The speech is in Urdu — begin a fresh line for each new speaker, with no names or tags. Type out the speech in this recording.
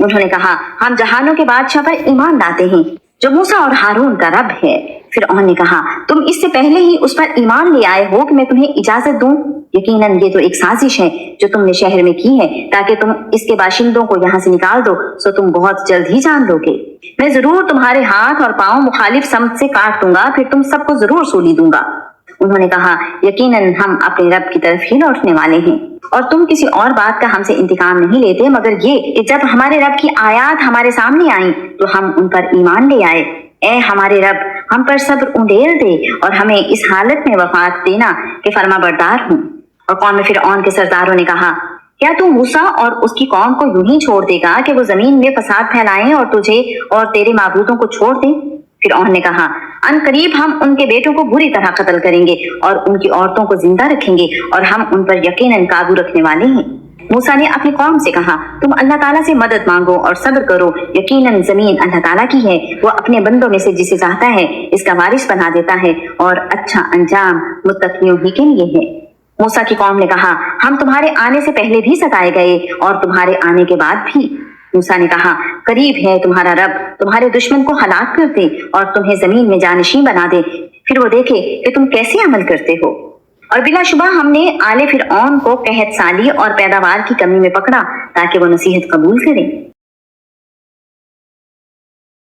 انہوں نے کہا ہم جہانوں کے بادشاہ پر ایمان لاتے ہیں جو موسیٰ اور ہارون کا رب ہے۔ فرعون نے کہا تم اس سے پہلے ہی اس پر ایمان لے آئے ہو کہ میں تمہیں اجازت دوں؟ یقیناً یہ تو ایک سازش ہے جو تم نے شہر میں کی ہے تاکہ تم اس کے باشندوں کو یہاں سے نکال دو، سو تم بہت جلد ہی جان لو گے۔ میں ضرور تمہارے ہاتھ اور پاؤں مخالف سمت سے کاٹ دوں گا، پھر تم سب کو ضرور سولی دوں گا۔ انہوں نے کہا یقیناً ہم اپنے رب کی طرف ہی لوٹنے والے ہیں اور تم کسی اور بات کا ہم سے انتقام نہیں لیتے مگر یہ کہ جب ہمارے رب کی آیات ہمارے سامنے آئیں تو ہم ان پر ایمان لے آئے۔ اے ہمارے رب ہم پر صبر انڈیل دے اور ہمیں اس حالت میں وفات دینا کہ فرما بردار ہوں۔ اور قوم فرعون کے سرداروں نے کہا کیا تو موسیٰ اور اس کی قوم کو یوں ہی چھوڑ دے گا کہ وہ زمین میں فساد پھیلائیں اور تجھے اور تیرے معبودوں کو چھوڑ دیں؟ فرعون نے کہا ان قریب ہم ان کے بیٹوں کو بری طرح قتل کریں گے اور ان کی عورتوں کو زندہ رکھیں گے اور ہم ان پر یقیناً قابو رکھنے والے ہیں۔ موسیٰ نے اپنی قوم سے کہا تم اللہ تعالیٰ سے مدد مانگو اور صبر کرو، یقیناً زمین اللہ تعالیٰ کی ہے، وہ اپنے بندوں میں سے جسے چاہتا ہے اس کا وارث بنا دیتا ہے اور اچھا انجام متقیوں ہی کے لیے ہے۔ موسیٰ کی قوم نے کہا ہم تمہارے آنے سے پہلے بھی ستائے گئے اور تمہارے آنے کے بعد بھی۔ موسیٰ نے کہا قریب ہے تمہارا رب تمہارے دشمن کو ہلاک کر دے اور تمہیں زمین میں جانشین بنا دے، پھر وہ دیکھے کہ تم کیسے عمل کرتے ہو۔ اور بلا شبہ ہم نے آل فرعون کو قحط سالی اور پیداوار کی کمی میں پکڑا تاکہ وہ نصیحت قبول کریں۔